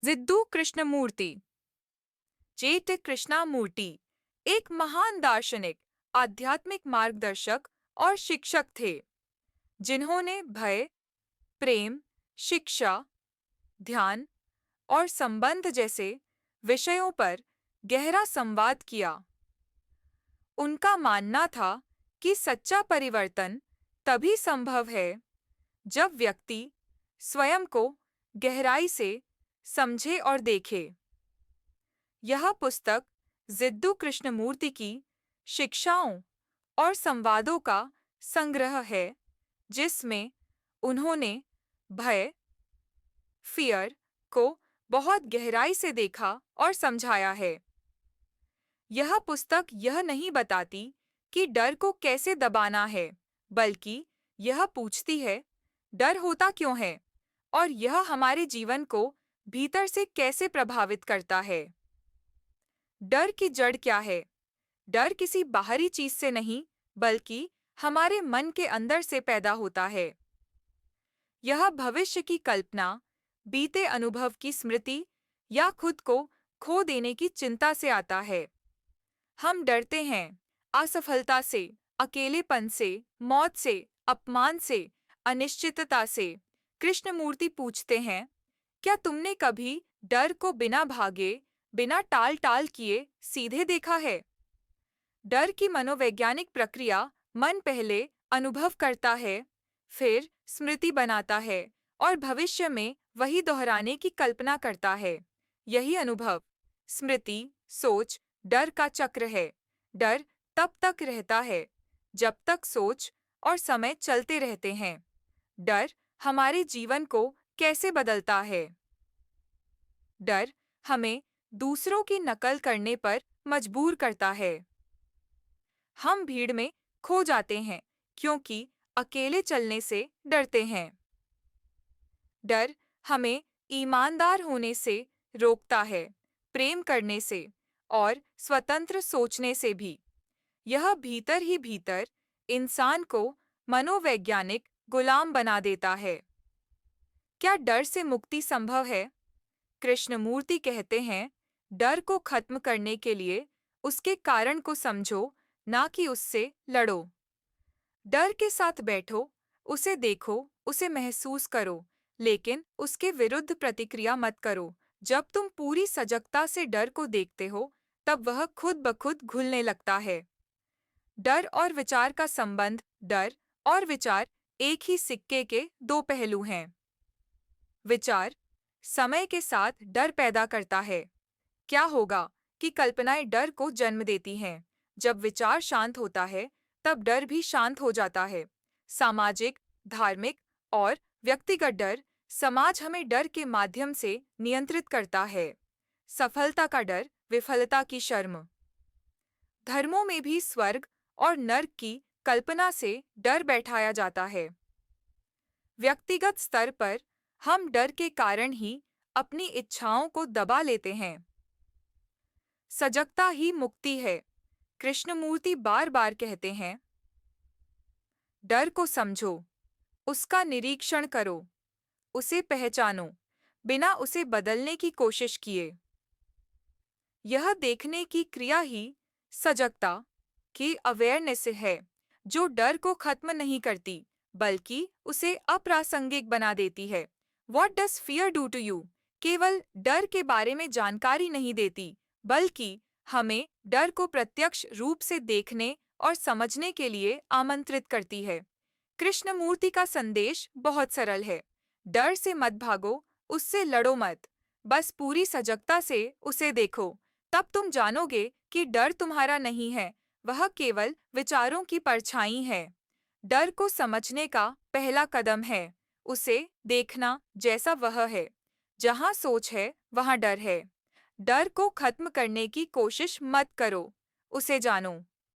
जिद्दू कृष्णमूर्ति। चेत कृष्णमूर्ति एक महान दार्शनिक, आध्यात्मिक मार्गदर्शक और शिक्षक थे, जिन्होंने भय, प्रेम, शिक्षा, ध्यान और संबंध जैसे विषयों पर गहरा संवाद किया। उनका मानना था कि सच्चा परिवर्तन तभी संभव है जब व्यक्ति स्वयं को गहराई से समझे और देखे। यह पुस्तक जिद्दू कृष्णमूर्ति की शिक्षाओं और संवादों का संग्रह है, जिसमें उन्होंने भय, फियर को बहुत गहराई से देखा और समझाया है। यह पुस्तक यह नहीं बताती कि डर को कैसे दबाना है, बल्कि यह पूछती है, डर होता क्यों है और यह हमारे जीवन को भीतर से कैसे प्रभावित करता है। डर की जड़ क्या है? डर किसी बाहरी चीज से नहीं, बल्कि हमारे मन के अंदर से पैदा होता है। यह भविष्य की कल्पना, बीते अनुभव की स्मृति या खुद को खो देने की चिंता से आता है। हम डरते हैं असफलता से, अकेलेपन से, मौत से, अपमान से, अनिश्चितता से। कृष्णमूर्ति पूछते हैं, क्या तुमने कभी डर को बिना भागे, बिना टाल टाल किए सीधे देखा है? डर की मनोवैज्ञानिक प्रक्रिया, मन पहले अनुभव करता है, फिर स्मृति बनाता है और भविष्य में वही दोहराने की कल्पना करता है। यही अनुभव, स्मृति, सोच, डर का चक्र है। डर तब तक रहता है जब तक सोच और समय चलते रहते हैं। डर हमारे जीवन को कैसे बदलता है? डर हमें दूसरों की नकल करने पर मजबूर करता है। हम भीड़ में खो जाते हैं क्योंकि अकेले चलने से डरते हैं। डर हमें ईमानदार होने से रोकता है, प्रेम करने से और स्वतंत्र सोचने से भी। यह भीतर ही भीतर इंसान को मनोवैज्ञानिक गुलाम बना देता है। क्या डर से मुक्ति संभव है? कृष्णमूर्ति कहते हैं, डर को खत्म करने के लिए उसके कारण को समझो, ना कि उससे लड़ो। डर के साथ बैठो, उसे देखो, उसे महसूस करो, लेकिन उसके विरुद्ध प्रतिक्रिया मत करो। जब तुम पूरी सजगता से डर को देखते हो, तब वह खुद ब खुद घुलने लगता है। डर और विचार का संबंध। डर और विचार एक ही सिक्के के दो पहलू हैं। विचार समय के साथ डर पैदा करता है। क्या होगा कि कल्पनाएं डर को जन्म देती हैं। जब विचार शांत होता है, तब डर भी शांत हो जाता है। सामाजिक, धार्मिक और व्यक्तिगत डर। समाज हमें डर के माध्यम से नियंत्रित करता है। सफलता का डर, विफलता की शर्म। धर्मों में भी स्वर्ग और नर्क की कल्पना से डर बैठाया जाता है। व्यक्तिगत स्तर पर हम डर के कारण ही अपनी इच्छाओं को दबा लेते हैं। सजगता ही मुक्ति है। कृष्णमूर्ति बार बार कहते हैं, डर को समझो, उसका निरीक्षण करो, उसे पहचानो, बिना उसे बदलने की कोशिश किए। यह देखने की क्रिया ही सजगता की अवेयरनेस है, जो डर को खत्म नहीं करती, बल्कि उसे अप्रासंगिक बना देती है। What does fear do to you? केवल डर के बारे में जानकारी नहीं देती, बल्कि हमें डर को प्रत्यक्ष रूप से देखने और समझने के लिए आमंत्रित करती है। कृष्णमूर्ति का संदेश बहुत सरल है। डर से मत भागो, उससे लड़ो मत। बस पूरी सजगता से उसे देखो। तब तुम जानोगे कि डर तुम्हारा नहीं है, वह केवल विचारों की परछाई है। डर को समझने का पहला कदम है उसे देखना जैसा वह है। जहाँ सोच है, वहाँ डर है। डर को खत्म करने की कोशिश मत करो, उसे जानो।